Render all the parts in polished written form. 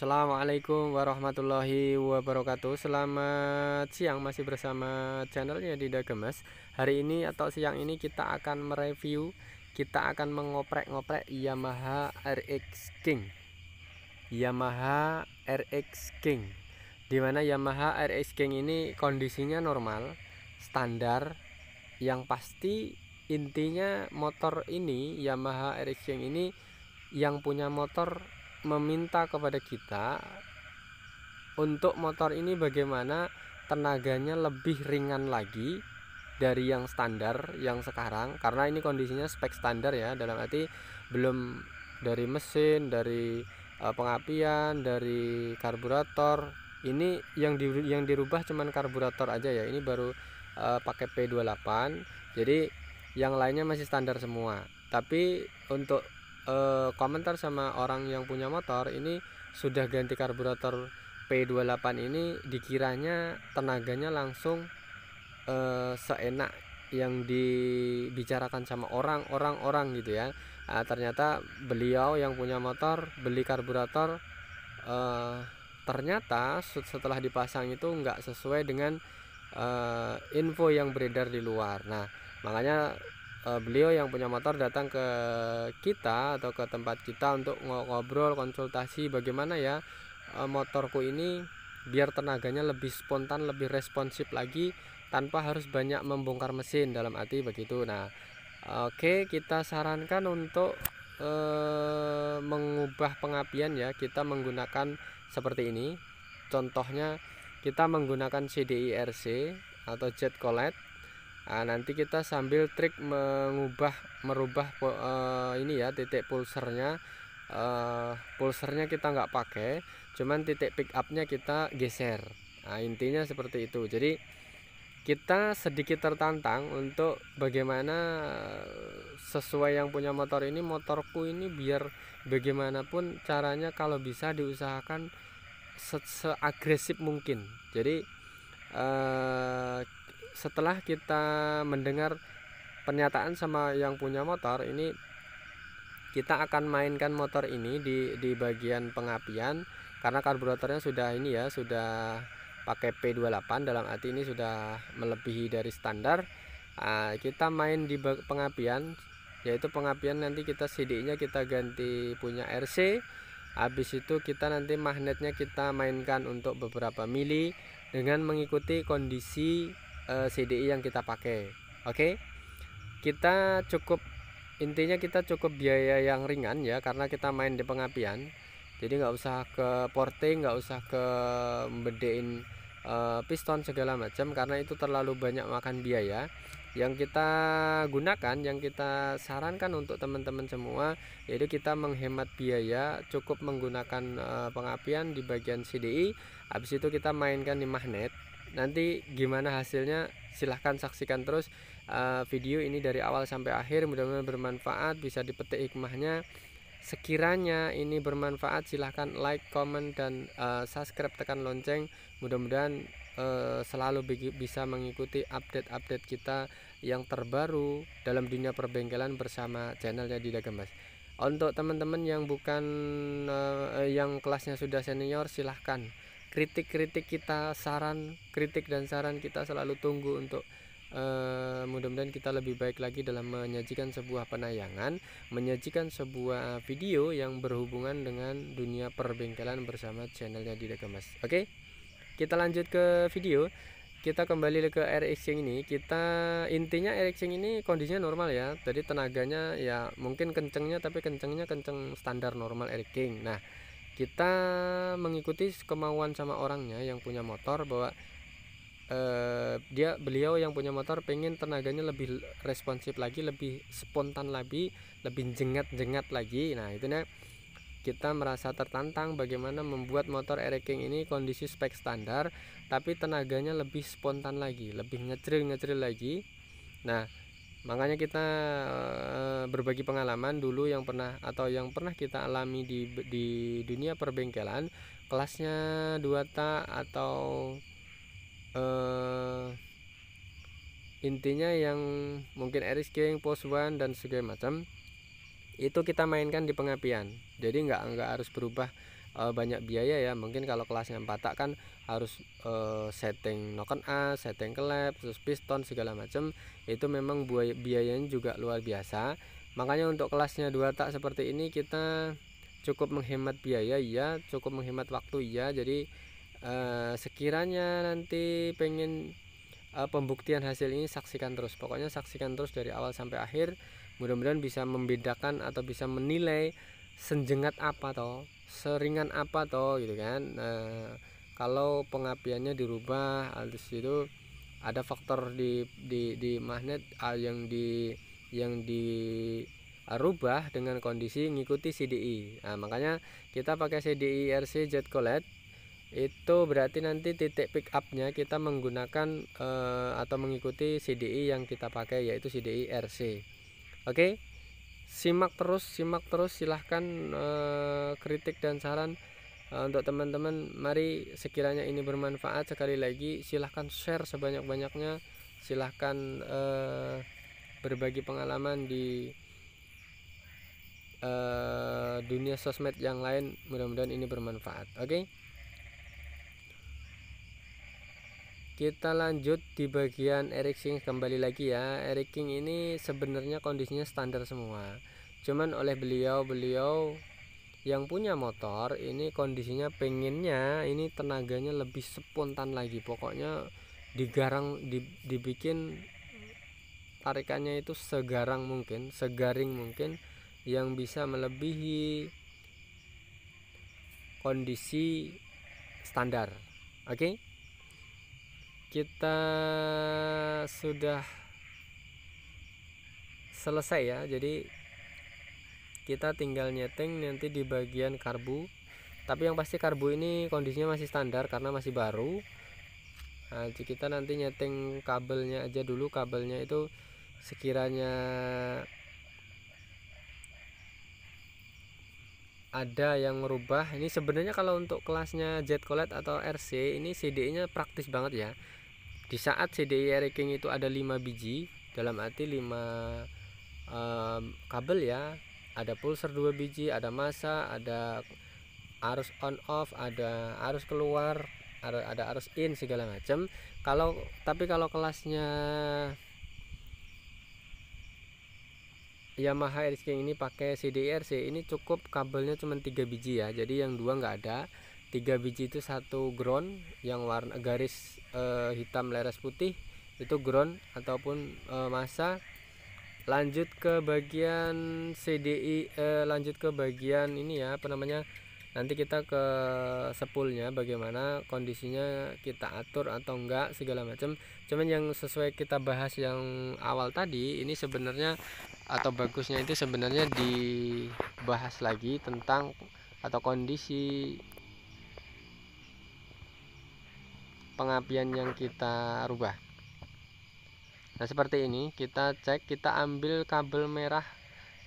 Assalamualaikum warahmatullahi wabarakatuh. Selamat siang, masih bersama channelnya Dida Gemes. Hari ini atau siang ini kita akan mereview, kita akan mengoprek-ngoprek Yamaha RX King. Yamaha RX King, dimana Yamaha RX King ini kondisinya normal, standar. Yang pasti intinya motor ini, Yamaha RX King ini, yang punya motor meminta kepada kita untuk motor ini bagaimana tenaganya lebih ringan lagi dari yang standar yang sekarang, karena ini kondisinya spek standar ya, dalam arti belum dari mesin, dari pengapian, dari karburator. Ini yang dirubah cuman karburator aja ya, ini baru pakai P28, jadi yang lainnya masih standar semua. Tapi untuk komentar sama orang yang punya motor ini, sudah ganti karburator P28 ini dikiranya tenaganya langsung seenak yang dibicarakan sama orang gitu ya. Ternyata beliau yang punya motor beli karburator, ternyata setelah dipasang itu nggak sesuai dengan info yang beredar di luar. Nah, makanya beliau yang punya motor datang ke kita atau ke tempat kita untuk ngobrol, konsultasi bagaimana ya motorku ini biar tenaganya lebih spontan, lebih responsif lagi tanpa harus banyak membongkar mesin, dalam arti begitu. Nah, oke, kita sarankan untuk mengubah pengapian ya, kita menggunakan seperti ini. Contohnya kita menggunakan CDI RC atau jet collet. Nanti kita sambil trik merubah ini ya, titik pulsernya. Pulsernya kita nggak pakai, cuman titik pick upnya kita geser. Intinya seperti itu. Jadi kita sedikit tertantang untuk bagaimana sesuai yang punya motor ini, motorku ini biar bagaimanapun caranya kalau bisa diusahakan seagresif mungkin. Jadi setelah kita mendengar pernyataan sama yang punya motor ini, kita akan mainkan motor ini di bagian pengapian, karena karburatornya sudah ini ya, sudah pakai P28, dalam arti ini sudah melebihi dari standar. Kita main di pengapian, yaitu pengapian nanti kita CDI nya kita ganti punya RC. Habis itu kita nanti magnetnya kita mainkan untuk beberapa mili dengan mengikuti kondisi CDI yang kita pakai. Oke, kita intinya kita cukup biaya yang ringan ya, karena kita main di pengapian. Jadi nggak usah ke porting, nggak usah ke bedein piston segala macam, karena itu terlalu banyak makan biaya. Yang kita gunakan, yang kita sarankan untuk teman-teman semua, yaitu kita menghemat biaya, cukup menggunakan pengapian di bagian CDI. Habis itu kita mainkan di magnet. Nanti gimana hasilnya silahkan saksikan terus video ini dari awal sampai akhir. Mudah-mudahan bermanfaat, bisa dipetik hikmahnya. Sekiranya ini bermanfaat, silahkan like, comment, dan subscribe, tekan lonceng. Mudah-mudahan selalu bisa mengikuti update-update kita yang terbaru dalam dunia perbengkelan bersama channelnya Dida Gemes. Untuk teman-teman yang bukan yang kelasnya sudah senior, silahkan kritik-kritik kita, kritik dan saran kita selalu tunggu untuk mudah-mudahan kita lebih baik lagi dalam menyajikan sebuah penayangan, menyajikan sebuah video yang berhubungan dengan dunia perbengkelan bersama channelnya Dida Gemes. Oke, kita lanjut ke video. Kita kembali ke RX King ini. Intinya RX King ini kondisinya normal ya, jadi tenaganya ya mungkin kencengnya, tapi kenceng standar normal RX King. Nah, kita mengikuti kemauan sama orangnya yang punya motor, bahwa beliau yang punya motor pengen tenaganya lebih responsif lagi, lebih spontan lagi, lebih jengat lagi. Nah, itu kita merasa tertantang bagaimana membuat motor RX King ini kondisi spek standar tapi tenaganya lebih spontan lagi, lebih ngecril lagi. Nah, makanya kita berbagi pengalaman dulu yang pernah kita alami di dunia perbengkelan, kelasnya 2 tak atau intinya yang mungkin RX King, Post One, dan segala macam. Itu kita mainkan di pengapian, jadi nggak harus berubah banyak biaya ya. Mungkin kalau kelasnya 4 tak kan harus setting noken as, setting klep, terus piston segala macam, itu memang biayanya juga luar biasa. Makanya untuk kelasnya 2 tak seperti ini kita cukup menghemat biaya ya, cukup menghemat waktu ya. Jadi sekiranya nanti pengen pembuktian hasil ini, saksikan terus, pokoknya saksikan terus dari awal sampai akhir. Mudah-mudahan bisa membedakan atau bisa menilai senjengat apa toh, seringan apa toh gitu kan. Kalau pengapiannya dirubah, terus itu ada faktor di magnet yang dirubah dengan kondisi ngikuti CDI. Nah, makanya kita pakai CDI RC Jet Colette. Itu berarti nanti titik pick up-nya kita menggunakan atau mengikuti CDI yang kita pakai, yaitu CDI RC. Oke, simak terus, silahkan kritik dan saran untuk teman-teman. Mari, sekiranya ini bermanfaat, sekali lagi silahkan share sebanyak-banyaknya, silahkan berbagi pengalaman di dunia sosmed yang lain. Mudah-mudahan ini bermanfaat. Oke, kita lanjut di bagian Eric King kembali lagi ya. Eric King ini sebenarnya kondisinya standar semua, cuman oleh beliau yang punya motor ini kondisinya pengennya ini tenaganya lebih spontan lagi. Pokoknya digarang, dibikin tarikannya itu segaring mungkin, yang bisa melebihi kondisi standar. Oke, kita sudah selesai ya. Jadi kita tinggal nyeting nanti di bagian karbu, tapi yang pasti karbu ini kondisinya masih standar karena masih baru. Nah, kita nanti nyeting kabelnya aja dulu. Kabelnya itu sekiranya ada yang merubah, ini sebenarnya kalau untuk kelasnya Jet Colette atau RC ini CDI nya praktis banget ya. Di saat CDI Eric King itu ada 5 biji, dalam arti 5 kabel ya, ada pulser 2 biji, ada massa, ada arus on off, ada arus keluar, ada arus in segala macam. Tapi kalau kelasnya Yamaha Eric King ini pakai CDI RC, ini cukup kabelnya cuma 3 biji ya. Jadi yang 2 nggak ada. 3 biji itu satu ground yang warna garis hitam leres putih, itu ground ataupun massa. Lanjut ke bagian CDI, lanjut ke bagian ini ya, apa namanya, nanti kita ke spoolnya bagaimana kondisinya, kita atur atau enggak segala macam. Cuman yang sesuai kita bahas yang awal tadi ini sebenarnya, atau bagusnya itu sebenarnya dibahas lagi tentang atau kondisi pengapian yang kita rubah. Nah, seperti ini kita cek, kita ambil kabel merah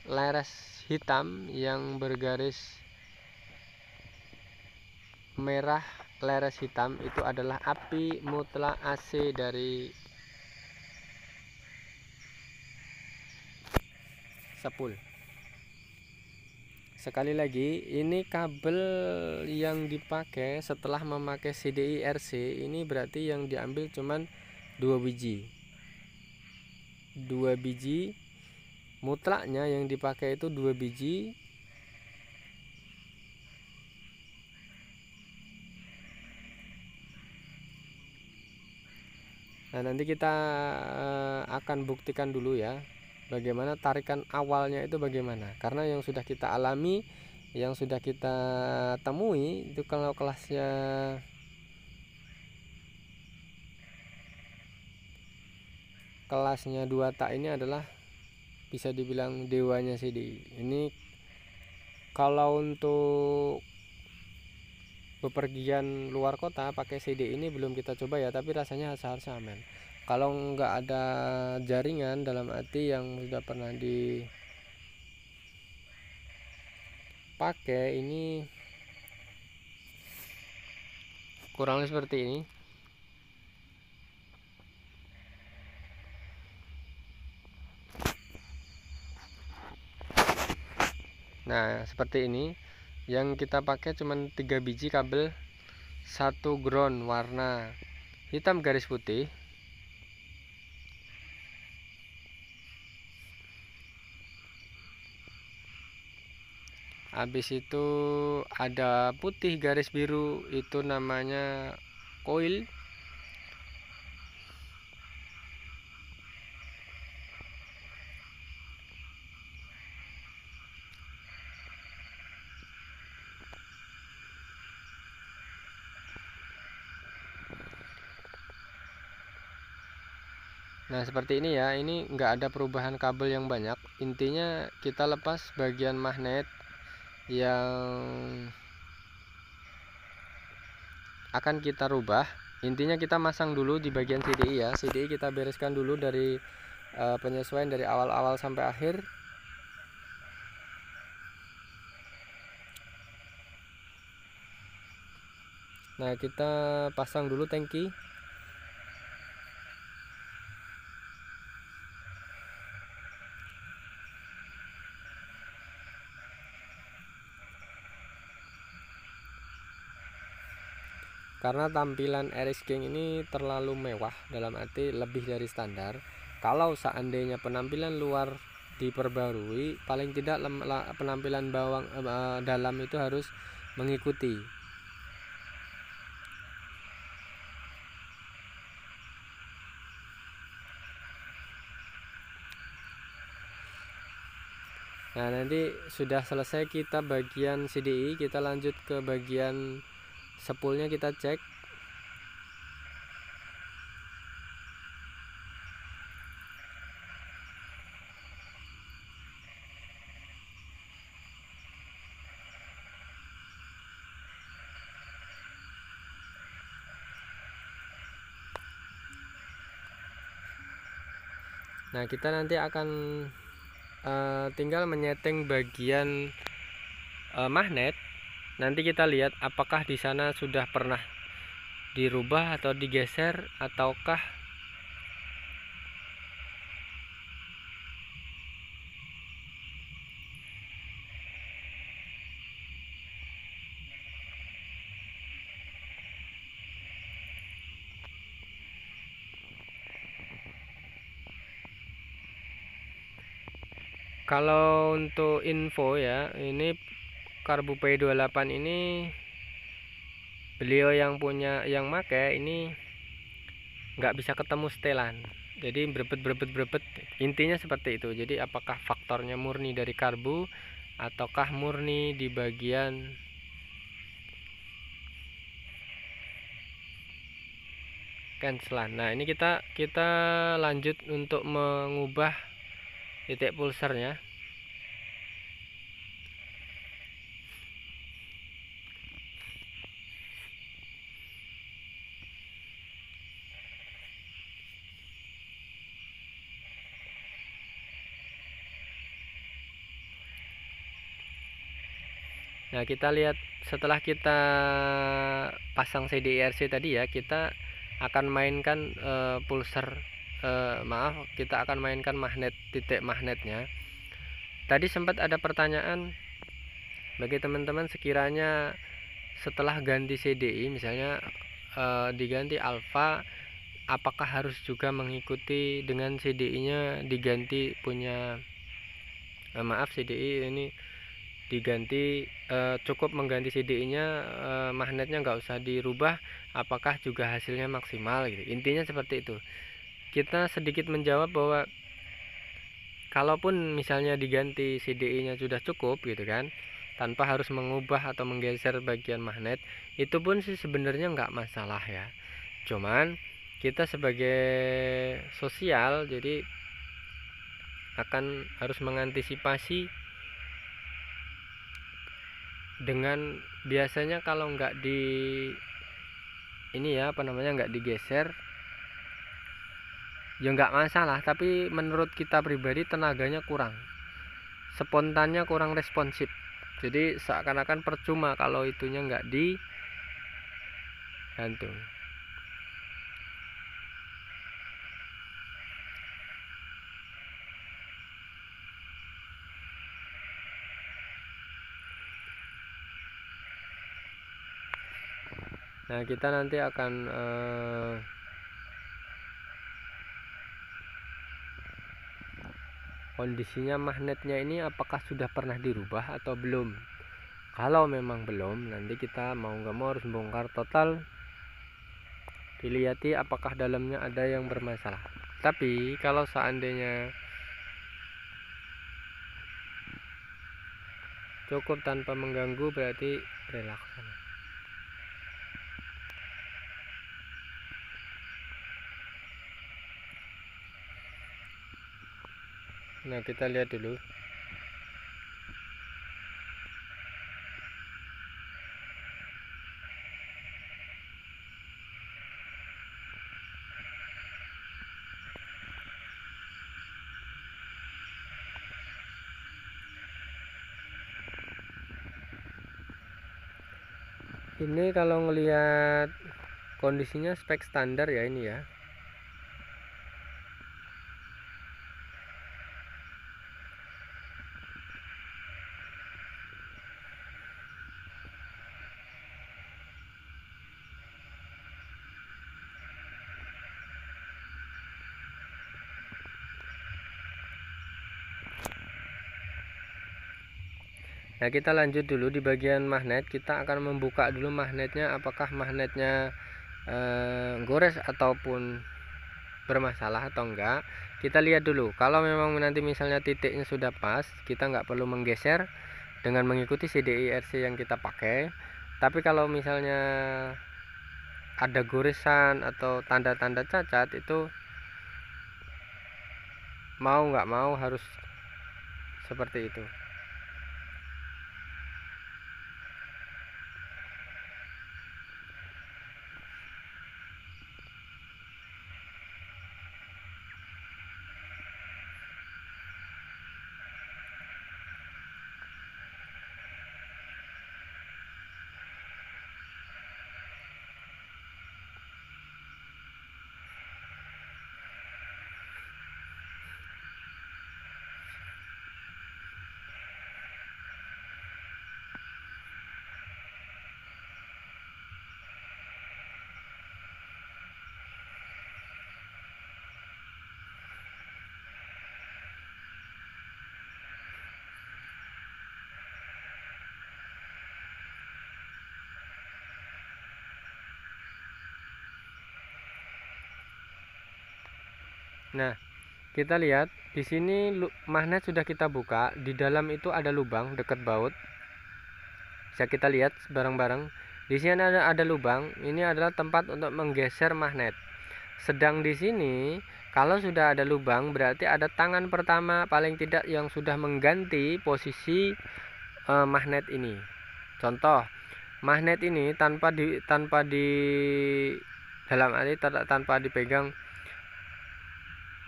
leres hitam yang bergaris merah leres hitam, itu adalah api mutlak AC dari spool. Sekali lagi, ini kabel yang dipakai setelah memakai CDI RC ini berarti yang diambil cuman 2 biji. 2 biji mutlaknya yang dipakai itu 2 biji. Nah, nanti kita akan buktikan dulu ya bagaimana tarikan awalnya itu bagaimana, karena yang sudah kita alami, yang sudah kita temui itu kalau kelasnya kelasnya 2 tak ini adalah bisa dibilang dewanya CDI. Ini kalau untuk bepergian luar kota pakai CDI ini belum kita coba ya, tapi rasanya harusnya aman. Kalau nggak ada jaringan, dalam arti yang sudah pernah dipakai, ini kurang lebih seperti ini. Nah, seperti ini. Yang kita pakai cuman 3 biji kabel, 1 ground warna hitam garis putih. Habis itu ada putih garis biru, itu namanya coil. Nah seperti ini ya, ini nggak ada perubahan kabel yang banyak. Intinya kita lepas bagian magnet yang akan kita rubah. Intinya kita masang dulu di bagian CDI ya. CDI kita bereskan dulu dari penyesuaian dari awal-awal sampai akhir. Nah kita pasang dulu tangki. Karena tampilan RS King ini terlalu mewah, dalam arti lebih dari standar. Kalau seandainya penampilan luar diperbarui, paling tidak penampilan dalam itu harus mengikuti. Nah nanti sudah selesai kita bagian CDI, kita lanjut ke bagian spoolnya, kita cek. Nah kita nanti akan tinggal menyeting bagian magnet. Nanti kita lihat apakah di sana sudah pernah dirubah atau digeser ataukah kalau untuk info ya, ini Karbu P28 ini beliau yang punya, yang make ini nggak bisa ketemu setelan, jadi berebet. Intinya seperti itu. Jadi apakah faktornya murni dari karbu ataukah murni di bagian cancelan. Nah ini kita lanjut untuk mengubah titik pulsernya. Nah kita lihat setelah kita pasang CDIRC tadi ya, kita akan mainkan pulser, maaf, kita akan mainkan magnet, titik magnetnya. Tadi sempat ada pertanyaan bagi teman-teman, sekiranya setelah ganti CDI misalnya diganti alfa, apakah harus juga mengikuti dengan CDI-nya diganti punya maaf, CDI ini diganti, cukup mengganti CDI-nya, magnetnya nggak usah dirubah, apakah juga hasilnya maksimal gitu. Intinya seperti itu. Kita sedikit menjawab bahwa kalaupun misalnya diganti CDI-nya sudah cukup gitu kan, tanpa harus mengubah atau menggeser bagian magnet, itu pun sih sebenarnya nggak masalah ya. Cuman kita sebagai sosial jadi akan harus mengantisipasi dengan biasanya kalau nggak di ini ya, apa namanya, nggak digeser ya nggak masalah, tapi menurut kita pribadi tenaganya kurang, spontannya kurang responsif, jadi seakan-akan percuma kalau itunya nggak digantung. Nah, kita nanti akan kondisinya magnetnya ini apakah sudah pernah dirubah atau belum. Kalau memang belum, nanti kita mau nggak mau harus bongkar total, dilihati apakah dalamnya ada yang bermasalah. Tapi kalau seandainya cukup tanpa mengganggu, berarti relaks. Nah, kita lihat dulu. Ini kalau ngelihat kondisinya spek standar ya ini ya. Nah, kita lanjut dulu di bagian magnet. Kita akan membuka dulu magnetnya, apakah magnetnya gores ataupun bermasalah atau enggak. Kita lihat dulu. Kalau memang nanti misalnya titiknya sudah pas, kita nggak perlu menggeser dengan mengikuti CDI-RC yang kita pakai. Tapi kalau misalnya ada goresan atau tanda-tanda cacat, itu mau nggak mau harus seperti itu. Nah, kita lihat di sini magnet sudah kita buka, di dalam itu ada lubang dekat baut. Bisa kita lihat bareng-bareng. Di sini ada lubang. Ini adalah tempat untuk menggeser magnet. Sedang di sini kalau sudah ada lubang, berarti ada tangan pertama paling tidak yang sudah mengganti posisi magnet ini. Contoh, magnet ini tanpa dipegang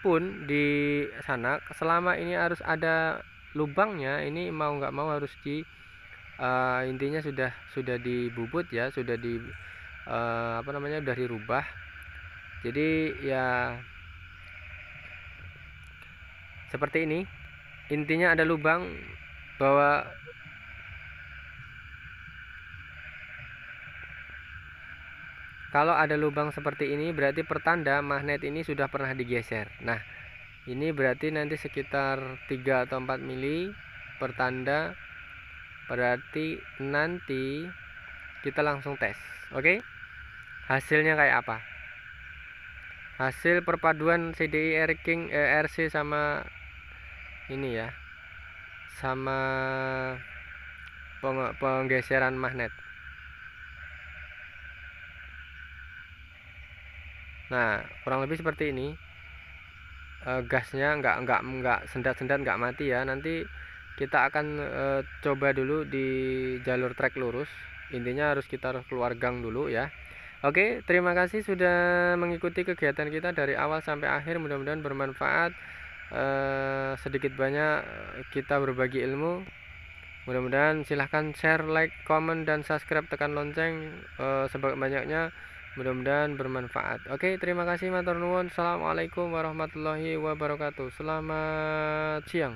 pun di sana, selama ini harus ada lubangnya, ini mau nggak mau harus intinya sudah dibubut ya, sudah sudah dirubah. Jadi ya seperti ini, intinya ada lubang bahwa kalau ada lubang seperti ini berarti pertanda magnet ini sudah pernah digeser. Nah, ini berarti nanti sekitar 3 atau 4 mili pertanda, berarti nanti kita langsung tes. Oke? Hasilnya kayak apa? Hasil perpaduan CDI RC sama ini ya. Sama penggeseran magnet. Nah, kurang lebih seperti ini. Gasnya nggak sendat-sendat, nggak mati ya. Nanti kita akan coba dulu di jalur trek lurus. Intinya kita harus keluar gang dulu ya. Oke, terima kasih sudah mengikuti kegiatan kita dari awal sampai akhir. Mudah-mudahan bermanfaat. Sedikit banyak kita berbagi ilmu. Mudah-mudahan silahkan share, like, comment, dan subscribe, tekan lonceng sebanyak-banyaknya. Mudah-mudahan bermanfaat. Oke, terima kasih matur nuwun. Assalamualaikum warahmatullahi wabarakatuh. Selamat siang.